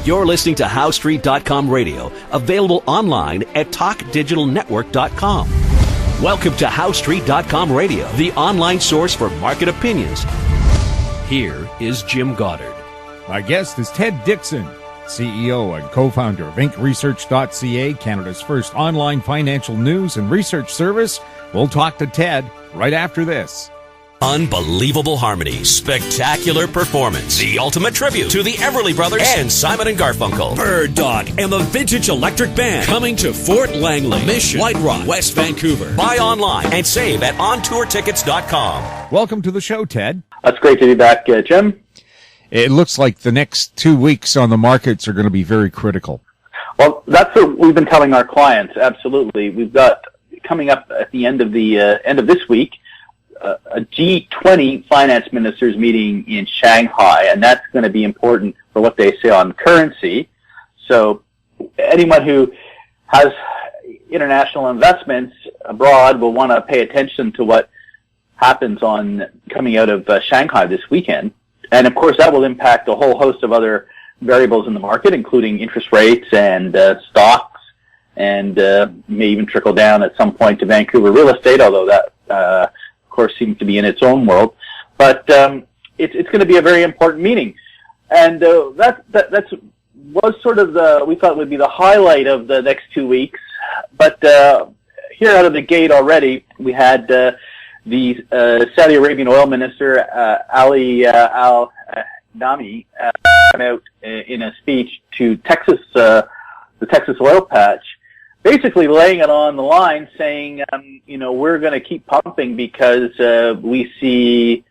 You're listening to HowStreet.com radio, available online at TalkDigitalNetwork.com. Welcome to HowStreet.com radio, the online source for market opinions. Here is Jim Goddard. My guest is Ted Dixon, CEO and co-founder of InkResearch.ca, Canada's first online financial news and research service. We'll talk to Ted right after this. Unbelievable harmony, spectacular performance, the ultimate tribute to the Everly Brothers and Simon and Garfunkel. Bird Dog and the Vintage Electric Band coming to Fort Langley, Mission, White Rock, West Vancouver. Buy online and save at ontourtickets.com. Welcome to the show, Ted. That's great to be back, Jim. It looks like the next 2 weeks on the markets are going to be very critical. Well, that's what we've been telling our clients. Absolutely, we've got coming up at the end of this week a G20 finance ministers meeting in Shanghai, and that's going to be important for what they say on currency. So anyone who has international investments abroad will want to pay attention to what happens coming out of Shanghai this weekend. And of course, that will impact a whole host of other variables in the market, including interest rates and stocks, and may even trickle down at some point to Vancouver real estate, although that, of course, seems to be in its own world. But it's going to be a very important meeting. And that's was sort of we thought would be the highlight of the next 2 weeks. But here out of the gate already, we had the Saudi Arabian oil minister, Ali Al-Nami, come out in a speech to the Texas oil patch, basically laying it on the line, saying, we're going to keep pumping because we see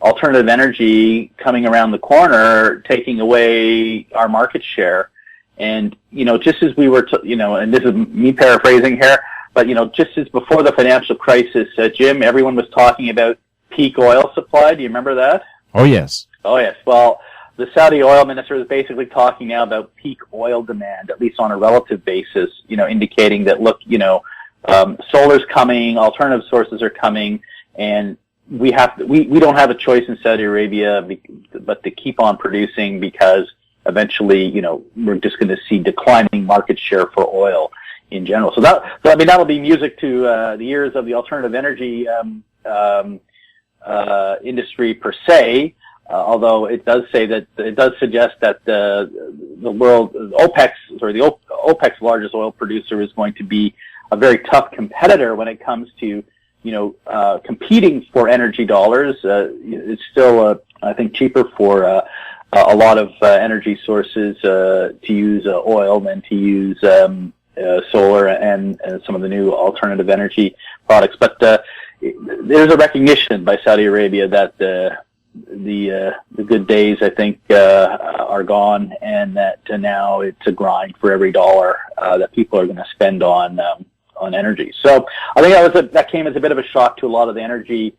alternative energy coming around the corner, taking away our market share. And, just as we were, and this is me paraphrasing here, but, just as before the financial crisis, Jim, everyone was talking about peak oil supply. Do you remember that? Oh, yes. Oh, yes. Well, the Saudi oil minister is basically talking now about peak oil demand, at least on a relative basis, indicating that, look, solar's coming, alternative sources are coming, and we don't have a choice in Saudi Arabia but to keep on producing because eventually, we're just going to see declining market share for oil in general. So that'll be music to the ears of the alternative energy industry per se. Although it does suggest that the world OPEC's largest oil producer is going to be a very tough competitor when it comes to competing for energy dollars. It's still I think cheaper for a lot of energy sources to use oil than to use solar and some of the new alternative energy products. But there's a recognition by Saudi Arabia that the good days, I think, are gone, and that now it's a grind for every dollar that people are going to spend on energy. So I think that came as a bit of a shock to a lot of the energy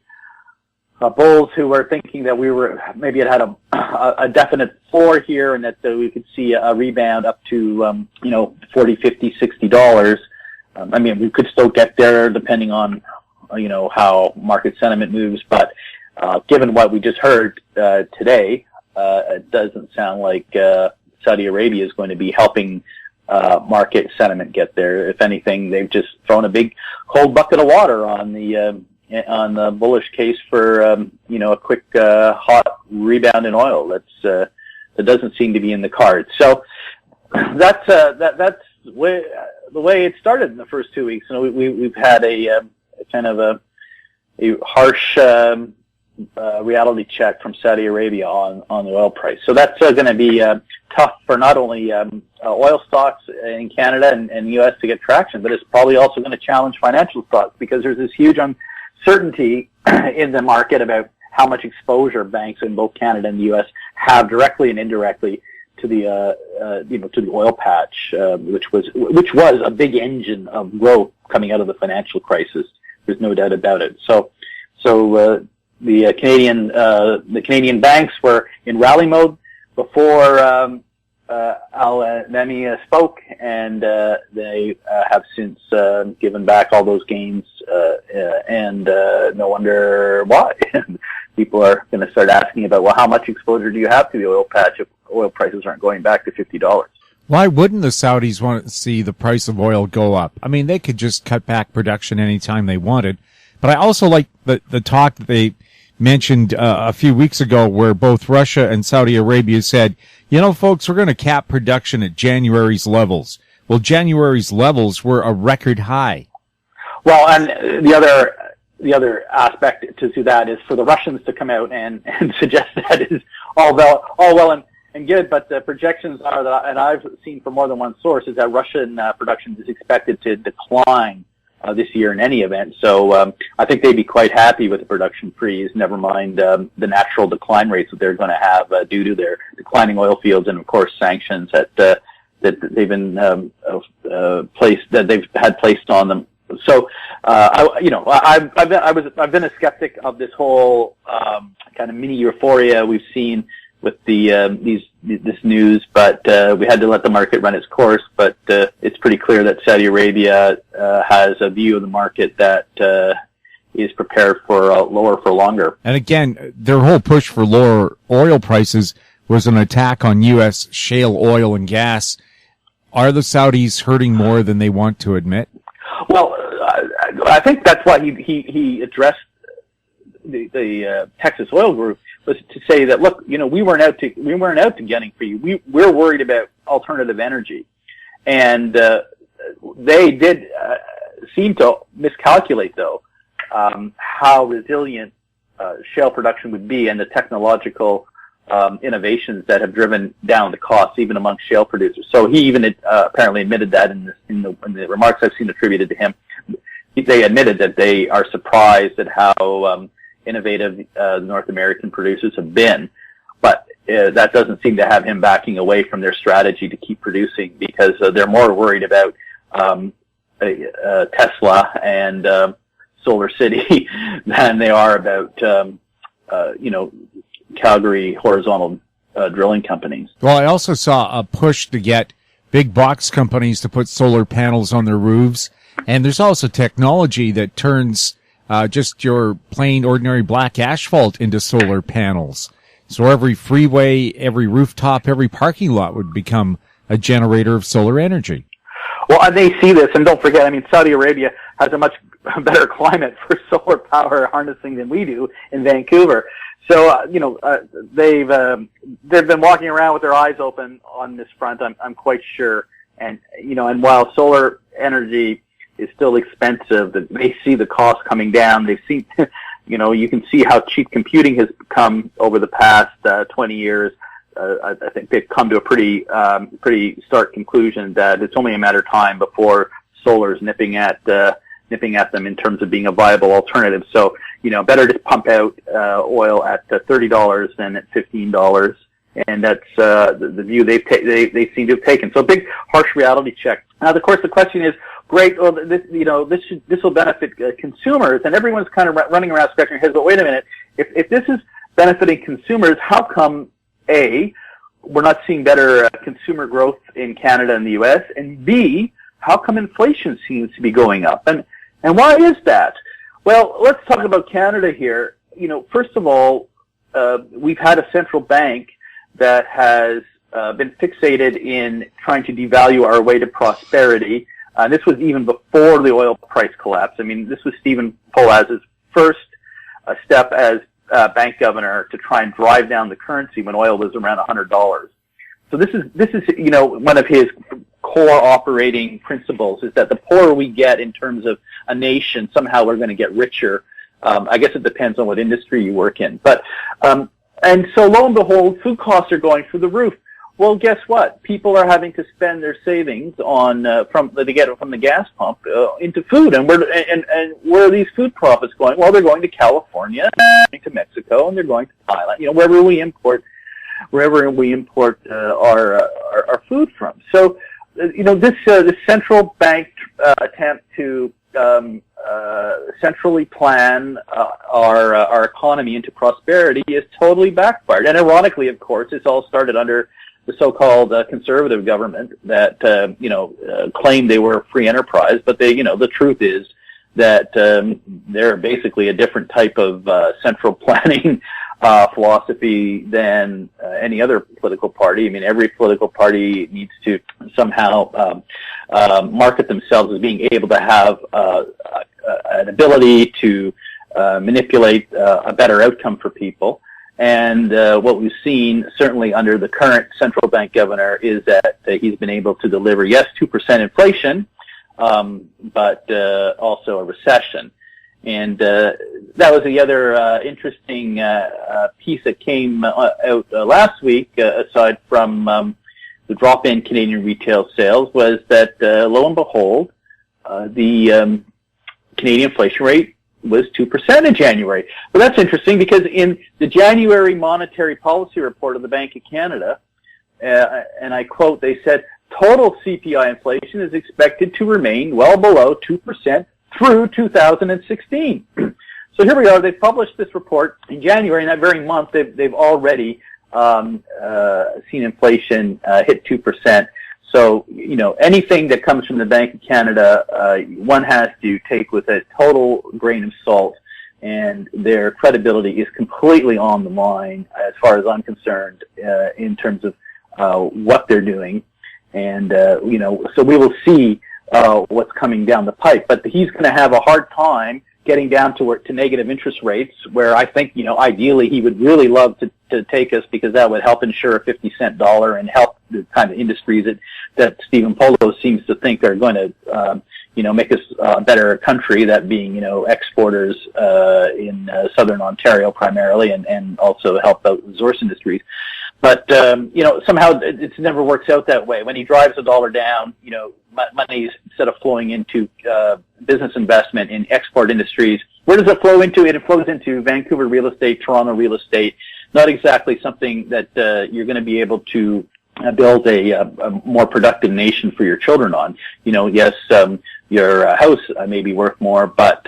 bulls who were thinking that we were maybe it had a definite floor here, and that we could see a rebound up to $40, $50, $60. We could still get there depending on how market sentiment moves, but given what we just heard today, it doesn't sound like Saudi Arabia is going to be helping market sentiment get there. If anything, they've just thrown a big cold bucket of water on the bullish case for a quick hot rebound in oil. That doesn't seem to be in the cards. So that's the way it started in the first 2 weeks. We've had a kind of a harsh reality check from Saudi Arabia on the oil price. So that's going to be tough for not only oil stocks in Canada and the U.S. to get traction, but it's probably also going to challenge financial stocks because there's this huge uncertainty in the market about how much exposure banks in both Canada and the U.S. have directly and indirectly to the to the oil patch, which was a big engine of growth coming out of the financial crisis. There's no doubt about it. So the Canadian banks were in rally mode before Al-Nami spoke, and they have since given back all those gains, and no wonder why. people are going to start asking about, well, how much exposure do you have to the oil patch if oil prices aren't going back to $50? Why wouldn't the Saudis want to see the price of oil go up? I mean, they could just cut back production anytime they wanted. But I also like the talk that they mentioned a few weeks ago where both Russia and Saudi Arabia said, you know, folks, we're going to cap production at January's levels. Well, January's levels were a record high. Well, and the other aspect to that is for the Russians to come out and suggest that is all well and good, but the projections are that, and I've seen from more than one source, is that Russian production is expected to decline this year in any event. So I think they'd be quite happy with the production freeze, never mind the natural decline rates that they're going to have due to their declining oil fields and, of course, sanctions that they've been they've had placed on them. So I've been a skeptic of this whole kind of mini euphoria we've seen with this news, but we had to let the market run its course. But it's pretty clear that Saudi Arabia has a view of the market that is prepared for lower for longer. And again, their whole push for lower oil prices was an attack on U.S. shale oil and gas. Are the Saudis hurting more than they want to admit? Well, I think that's why he addressed the Texas Oil Group, was to say that, look, you know, we weren't out to getting for you. We're worried about alternative energy, and they did seem to miscalculate, though, how resilient shale production would be and the technological innovations that have driven down the costs even amongst shale producers. So he even apparently admitted that in the remarks I've seen attributed to him. They admitted that they are surprised at how innovative North American producers have been, but that doesn't seem to have him backing away from their strategy to keep producing, because they're more worried about Tesla and Solar City than they are about Calgary horizontal drilling companies. Well, I also saw a push to get big box companies to put solar panels on their roofs, and there's also technology that turns just your plain ordinary black asphalt into solar panels. So every freeway, every rooftop, every parking lot would become a generator of solar energy. Well, and they see this, and don't forget, I mean, Saudi Arabia has a much better climate for solar power harnessing than we do in Vancouver. So, they've been walking around with their eyes open on this front, I'm quite sure. And while solar energy is still expensive, they see the cost coming down. They see, you can see how cheap computing has become over the past 20 years. I think they've come to a pretty stark conclusion that it's only a matter of time before solar's nipping at them in terms of being a viable alternative. So, better to pump out oil at $30 than at $15, and that's the view they seem to have taken. So, a big harsh reality check. Now, of course, the question is, great. Well, this will benefit consumers, and everyone's kind of running around scratching their heads. But wait a minute, if this is benefiting consumers, how come A, we're not seeing better consumer growth in Canada and the U.S., and B, how come inflation seems to be going up? And why is that? Well, let's talk about Canada here. First of all, we've had a central bank that has been fixated in trying to devalue our way to prosperity. This was even before the oil price collapse. I mean, this was Stephen Polaz's first step as bank governor to try and drive down the currency when oil was around $100. So this is one of his core operating principles, is that the poorer we get in terms of a nation, somehow we're going to get richer. I guess it depends on what industry you work in. But and so lo and behold, food costs are going through the roof. Well, guess what? People are having to spend their savings on they get it from the gas pump into food, and where are these food profits going? Well, they're going to California, they're going to Mexico, and they're going to Thailand. Wherever we import our food from. So, this central bank attempt to centrally plan our economy into prosperity is totally backfired. And ironically, of course, it's all started under the so-called conservative government that claimed they were a free enterprise, but the truth is that they're basically a different type of central planning philosophy than any other political party. I mean, every political party needs to somehow market themselves as being able to have an ability to manipulate a better outcome for people. And what we've seen, certainly under the current central bank governor, is that he's been able to deliver, yes, 2% inflation, but also a recession. And that was the other interesting piece that came out last week, aside from the drop in Canadian retail sales, was that lo and behold, the Canadian inflation rate was 2% in January. Well, that's interesting because in the January monetary policy report of the Bank of Canada, and I quote, they said, total CPI inflation is expected to remain well below 2% through 2016. So here we are. They've published this report in January. In that very month, they've already seen inflation hit 2%. So, you know, anything that comes from the Bank of Canada, one has to take with a total grain of salt, and their credibility is completely on the line, as far as I'm concerned, in terms of what they're doing. And, you know, so we will see what's coming down the pipe. But he's going to have a hard time getting down to negative interest rates, where I think, you know, ideally he would really love to take us, because that would help ensure a 50-cent dollar and help the kind of industries that Stephen Polo seems to think are going to, you know, make us a better country, that being, you know, exporters in southern Ontario primarily, and also help out resource industries. But, you know, somehow it never works out that way. When he drives the dollar down, you know, money, instead of flowing into business investment in export industries, where does it flow into? It flows into Vancouver real estate, Toronto real estate. Not exactly something that you're going to be able to build a more productive nation for your children on. You know, yes, your house may be worth more, but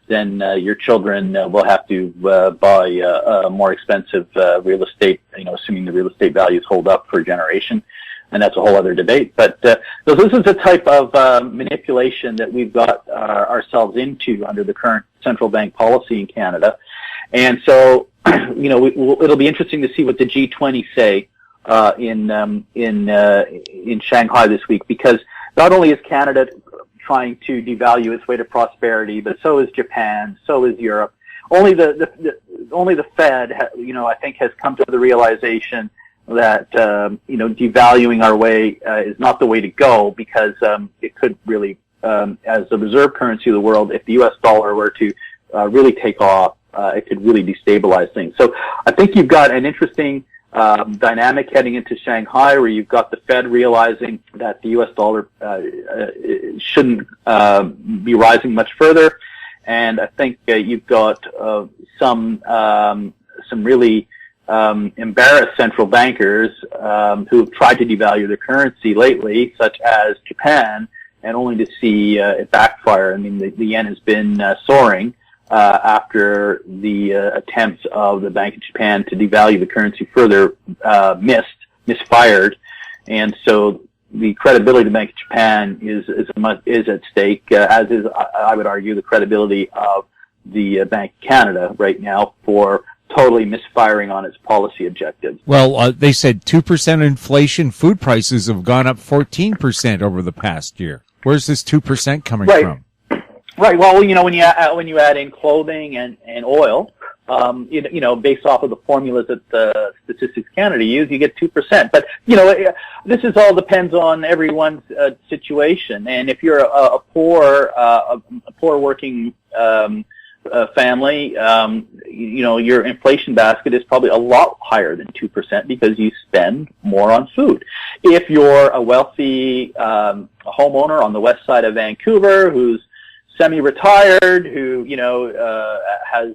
then your children will have to buy more expensive real estate, you know, assuming the real estate values hold up for a generation. And that's a whole other debate. But so this is the type of manipulation that we've got ourselves into under the current central bank policy in Canada. And so, you know, it'll be interesting to see what the G20 say in Shanghai this week, because not only is Canada trying to devalue its way to prosperity, but so is Japan, so is Europe. Only the Fed, you know, I think has come to the realization that, you know, devaluing our way is not the way to go, because it could really, as the reserve currency of the world, if the U.S. dollar were to really take off, it could really destabilize things. So I think you've got an interesting dynamic heading into Shanghai, where you've got the Fed realizing that the U.S. dollar shouldn't be rising much further, and I think you've got some really embarrassed central bankers who've tried to devalue their currency lately, such as Japan, and only to see it backfire. I mean, the yen has been soaring after the attempts of the Bank of Japan to devalue the currency further misfired, and so the credibility of the Bank of Japan is at stake, as is, I would argue, the credibility of the Bank of Canada right now for totally misfiring on its policy objectives. Well, they said 2% inflation. Food prices have gone up 14% over the past year. Where's this 2% coming from? Right. Well, you know, when you add in clothing and oil, you know, based off of the formulas that Statistics Canada use, you get 2%. But you know, this is all depends on everyone's situation. And if you're a poor working family, you know, your inflation basket is probably a lot higher than 2% because you spend more on food. If you're a wealthy homeowner on the west side of Vancouver who's semi-retired, who, you know, has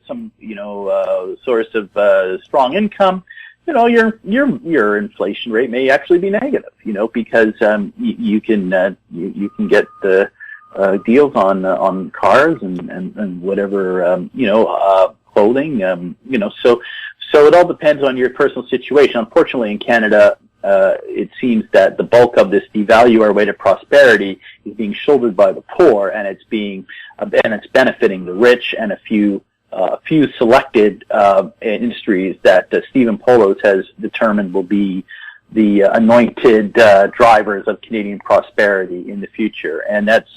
some, you know, source of strong income, you know, your inflation rate may actually be negative, you know, because you can get the deals on cars and whatever, you know, clothing, you know, so it all depends on your personal situation. Unfortunately, in Canada, it seems that the bulk of this devalue our way to prosperity is being shouldered by the poor, and it's benefiting the rich and a few selected industries that Stephen Poloz has determined will be the anointed drivers of Canadian prosperity in the future, and that's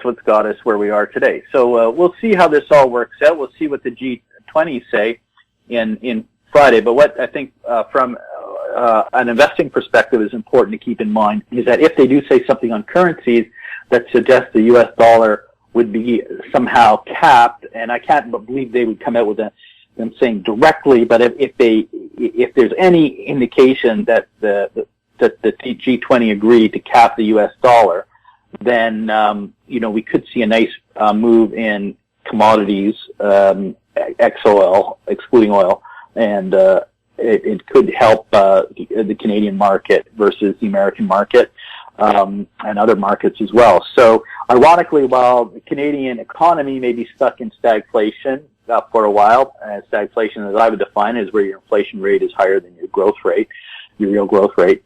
what's got us where we are today. So we'll see how this all works out. We'll see what the G20 say in Friday. But what I think from an investing perspective is important to keep in mind is that if they do say something on currencies that suggests the U.S. dollar would be somehow capped, and I can't believe they would come out with them saying directly, but if there's any indication that the G20 agreed to cap the U.S. dollar, then we could see a nice move in commodities, ex-oil, excluding oil, and it could help the Canadian market versus the American market, and other markets as well. So, ironically, while the Canadian economy may be stuck in stagflation for a while, and stagflation, as I would define, is where your inflation rate is higher than your growth rate, your real growth rate.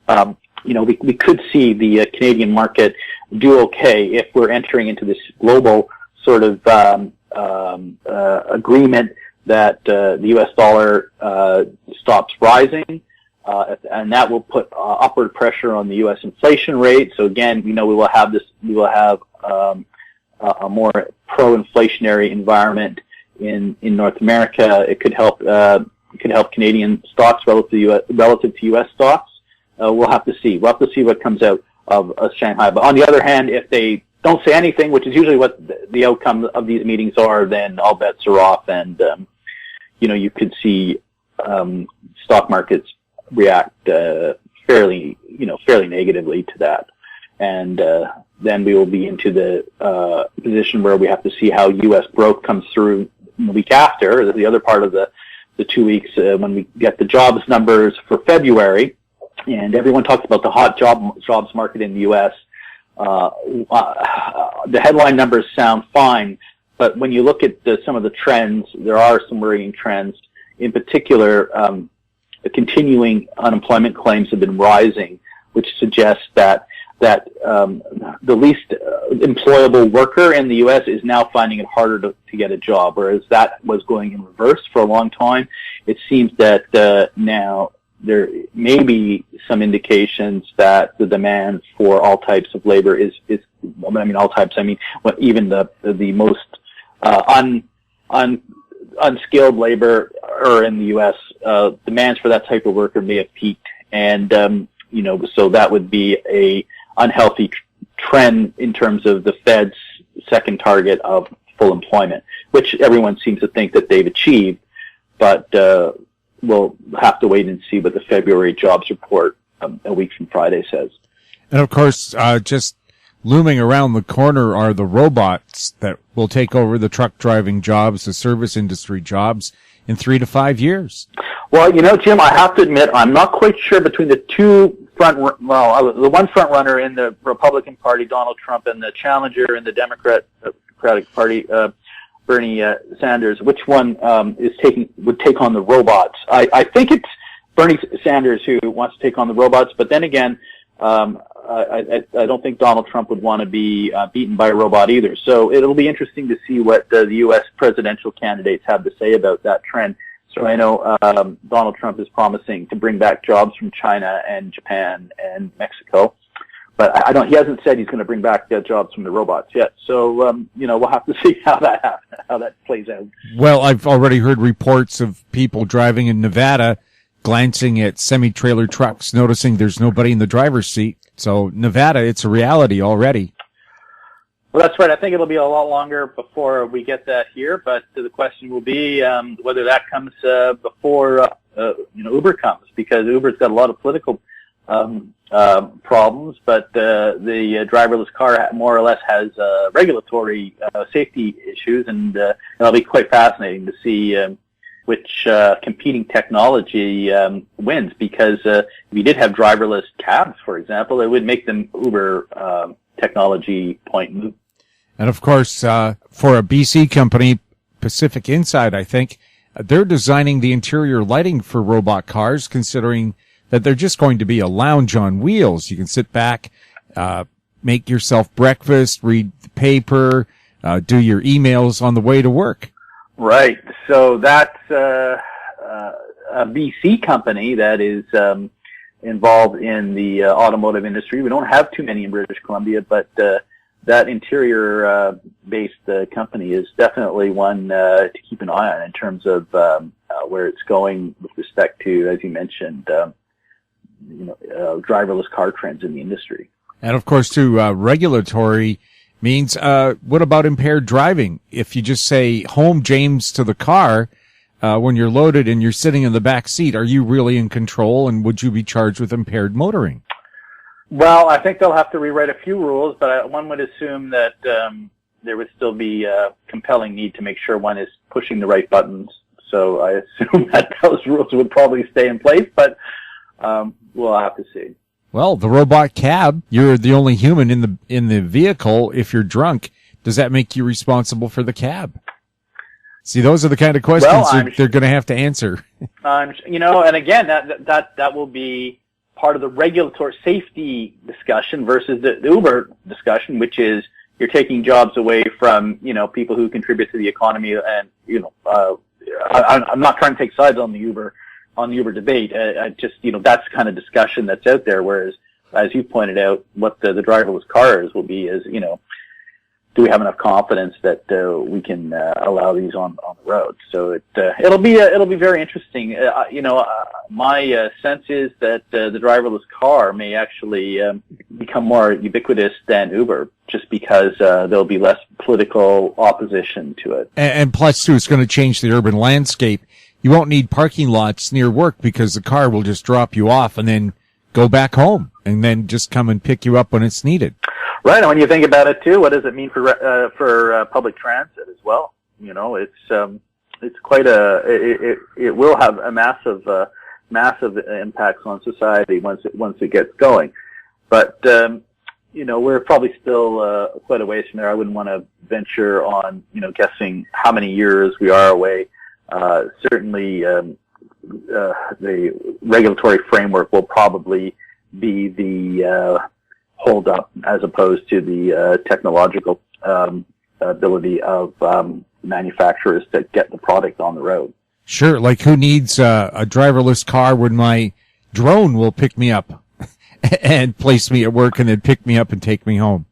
We could see the Canadian market do okay if we're entering into this global sort of agreement that the U.S. dollar stops rising, and that will put upward pressure on the U.S. inflation rate. So again, we will have a more pro-inflationary environment in North America. It could help Canadian stocks relative to U.S. stocks. We'll have to see. We'll have to see what comes out of Shanghai. But on the other hand, if they don't say anything, which is usually what the outcome of these meetings are, then all bets are off, and you could see stock markets react fairly negatively to that, and then we will be into the position where we have to see how U.S. growth comes through in the week after, the other part of the 2 weeks when we get the jobs numbers for February. And everyone talks about the hot jobs market in the U.S. The headline numbers sound fine, but when you look at some of the trends, there are some worrying trends. In particular, the continuing unemployment claims have been rising, which suggests that the least employable worker in the U.S. is now finding it harder to get a job, whereas that was going in reverse for a long time. It seems that now there may be some indications that the demand for all types of labor is all types. I mean, even the most unskilled labor in the U.S. Demands for that type of worker may have peaked, and so that would be a unhealthy trend in terms of the Fed's second target of full employment, which everyone seems to think that they've achieved, but we'll have to wait and see what the February jobs report a week from Friday says. And of course, just looming around the corner are the robots that will take over the truck driving jobs, the service industry jobs in 3 to 5 years. Well, Jim, I have to admit, I'm not quite sure between the the one front runner in the Republican Party, Donald Trump, and the challenger in the Democratic Party, Bernie Sanders, which one would take on the robots. I think it's Bernie Sanders who wants to take on the robots, but then again, I don't think Donald Trump would want to be beaten by a robot either. So it'll be interesting to see what the U.S. presidential candidates have to say about that trend. So I know Donald Trump is promising to bring back jobs from China and Japan and Mexico, but he hasn't said he's going to bring back jobs from the robots yet. So we'll have to see how that plays out. Well, I've already heard reports of people driving in Nevada, glancing at semi-trailer trucks, noticing there's nobody in the driver's seat. So Nevada, it's a reality already. Well, that's right. I think it'll be a lot longer before we get that here, but the question will be whether that comes before Uber comes, because Uber's got a lot of political problems, but the driverless car more or less has regulatory safety issues, and it'll be quite fascinating to see which competing technology wins, because if you did have driverless cabs, for example, it would make them Uber technology point. And of course, for a BC company, Pacific Inside, I think, they're designing the interior lighting for robot cars, considering that they're just going to be a lounge on wheels. You can sit back, make yourself breakfast, read the paper, do your emails on the way to work. Right. So that's a BC company that is involved in the automotive industry. We don't have too many in British Columbia, but that interior-based company is definitely one to keep an eye on in terms of where it's going with respect to, as you mentioned, driverless car trends in the industry. And of course, too, regulatory means, what about impaired driving? If you just say, home James to the car, when you're loaded and you're sitting in the back seat, are you really in control, and would you be charged with impaired motoring? Well, I think they'll have to rewrite a few rules, but one would assume that there would still be a compelling need to make sure one is pushing the right buttons. So I assume that those rules would probably stay in place, but we'll have to see. Well, the robot cab, you're the only human in the vehicle. If you're drunk, does that make you responsible for the cab? See, those are the kind of questions they're going to have to answer. And again, that will be part of the regulatory safety discussion versus the Uber discussion, which is you're taking jobs away from, people who contribute to the economy. And, I'm not trying to take sides on the Uber debate. I just, that's the kind of discussion that's out there. Whereas, as you pointed out, what the driverless cars will be is, do we have enough confidence that we can allow these on the road? So it'll be very interesting. My sense is that the driverless car may actually become more ubiquitous than Uber, just because there'll be less political opposition to it. And plus, too, it's going to change the urban landscape. You won't need parking lots near work because the car will just drop you off and then go back home and then just come and pick you up when it's needed. Right, and when you think about it too, what does it mean for public transit as well? It's quite it will have a massive impacts on society once it gets going. But we're probably still quite a ways from there. I wouldn't want to venture on guessing how many years we are away. Certainly, the regulatory framework will probably be the hold up as opposed to the technological ability of manufacturers to get the product on the road. Sure, like who needs a driverless car when my drone will pick me up and place me at work and then pick me up and take me home?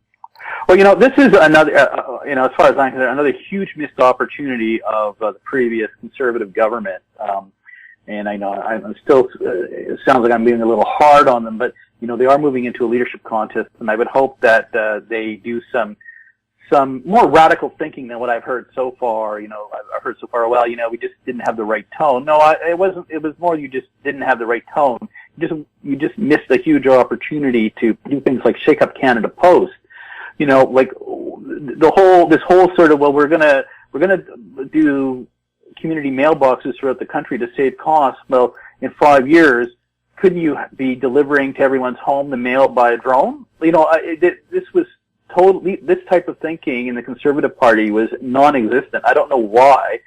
Well, this is another, as far as I'm concerned, another huge missed opportunity of the previous Conservative government. And I know I'm still, it sounds like I'm being a little hard on them, but, they are moving into a leadership contest, and I would hope that they do some more radical thinking than what I've heard so far. I've heard so far, we just didn't have the right tone. No, it wasn't. It was more you just didn't have the right tone. You just missed a huge opportunity to do things like shake up Canada Post. Like this whole sort of, we're gonna do community mailboxes throughout the country to save costs. Well, in 5 years, couldn't you be delivering to everyone's home the mail by a drone? This was totally, this type of thinking in the Conservative Party was non-existent. I don't know why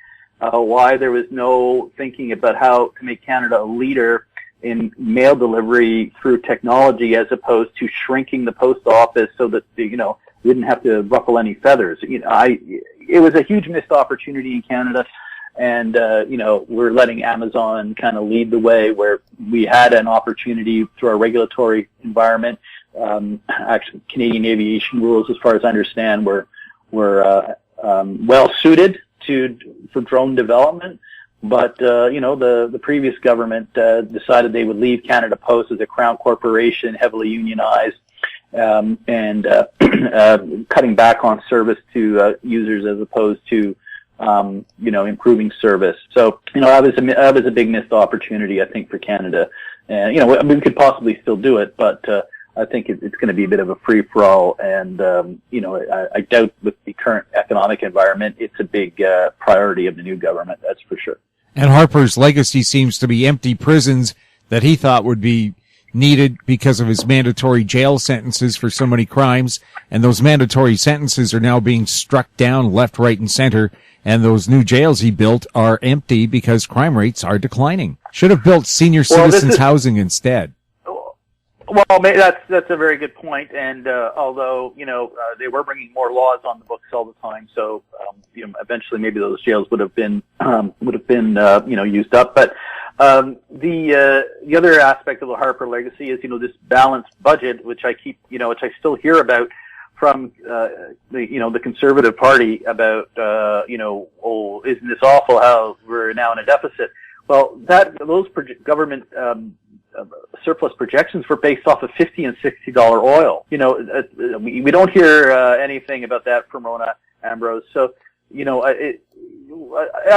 there was no thinking about how to make Canada a leader in mail delivery through technology as opposed to shrinking the post office so that, we didn't have to ruffle any feathers. It was a huge missed opportunity in Canada. And, we're letting Amazon kind of lead the way where we had an opportunity through our regulatory environment. Actually, Canadian aviation rules, as far as I understand, were well suited for drone development. But, the previous government decided they would leave Canada Post as a crown corporation, heavily unionized, and cutting back on service to users as opposed to improving service. So, that was a big missed opportunity, I think, for Canada. And, we could possibly still do it, but, I think it's going to be a bit of a free-for-all. And, I doubt with the current economic environment, it's a big, priority of the new government. That's for sure. And Harper's legacy seems to be empty prisons that he thought would be needed because of his mandatory jail sentences for so many crimes. And those mandatory sentences are now being struck down left, right, and center. And those new jails he built are empty because crime rates are declining. Should have built senior citizens housing instead. Well, that's a very good point. And although they were bringing more laws on the books all the time, so eventually maybe those jails would have been used up. But the other aspect of the Harper legacy is this balanced budget, which I still hear about from the Conservative Party about isn't this awful how we're now in a deficit? Well, those government surplus projections were based off of $50 and $60 oil. We don't hear anything about that from Rona Ambrose. So, I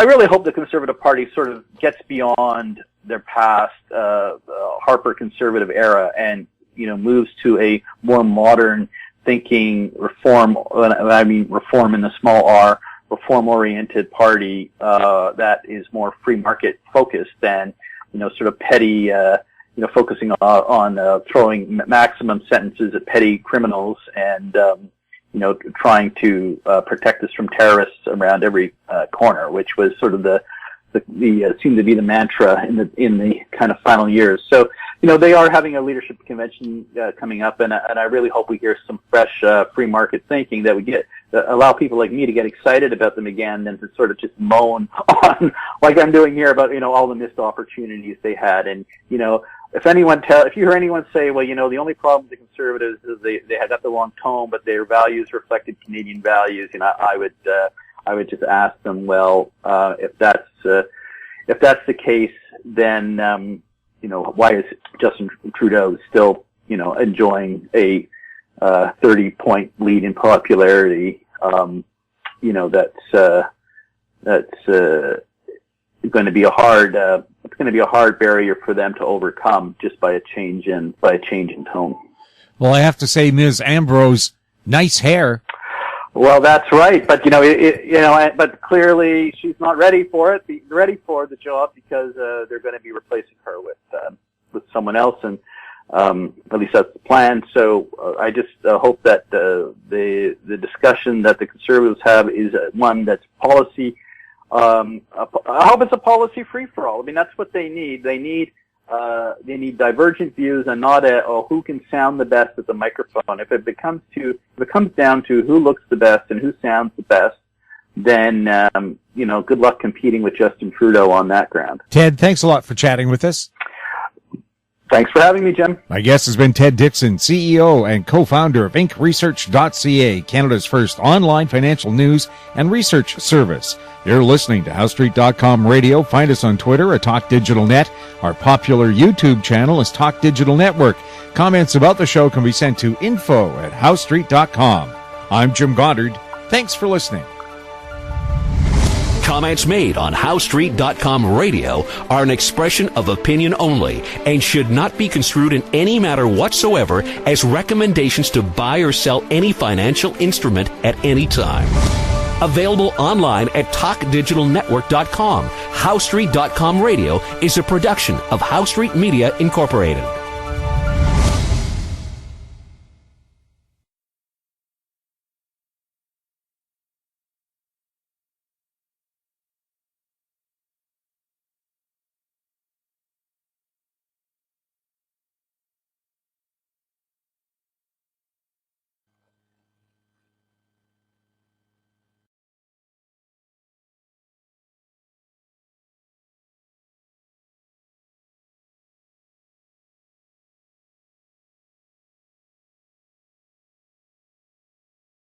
really hope the Conservative Party sort of gets beyond their past Harper conservative era and moves to a more modern thinking reform. I mean reform in the small R, reform-oriented party that is more free market focused than sort of petty. Focusing on throwing maximum sentences at petty criminals and trying to protect us from terrorists around every corner, which was sort of the seemed to be the mantra in the kind of final years. So they are having a leadership convention coming up, and I really hope we hear some fresh free market thinking that would allow people like me to get excited about them again, and to sort of just moan on like I'm doing here about all the missed opportunities they had. And if you hear anyone say, well, the only problem with the Conservatives is they had got the wrong tone, but their values reflected Canadian values, I would just ask them, well, if that's the case, then why is Justin Trudeau still enjoying a 30-point lead in popularity? That's going to be a hard barrier for them to overcome just by a change in tone. Well, I have to say, Ms. Ambrose, nice hair. Well, that's right, but but clearly she's not ready for the job because they're going to be replacing her with someone else, and at least that's the plan. So I just hope that the discussion that the Conservatives have is one that's policy. I hope it's a policy free-for-all. I mean, that's what they need. They need divergent views and not who can sound the best at the microphone. If it comes down to who looks the best and who sounds the best, then good luck competing with Justin Trudeau on that ground. Ted, thanks a lot for chatting with us. Thanks for having me, Jim. My guest has been Ted Dixon, CEO and co-founder of InkResearch.ca, Canada's first online financial news and research service. You're listening to HowStreet.com radio. Find us on Twitter at Talk Digital Net. Our popular YouTube channel is Talk Digital Network. Comments about the show can be sent to info@HowStreet.com. I'm Jim Goddard. Thanks for listening. Comments made on HowStreet.com radio are an expression of opinion only and should not be construed in any matter whatsoever as recommendations to buy or sell any financial instrument at any time. Available online at TalkDigitalNetwork.com. HowStreet.com radio is a production of HowStreet Media Incorporated.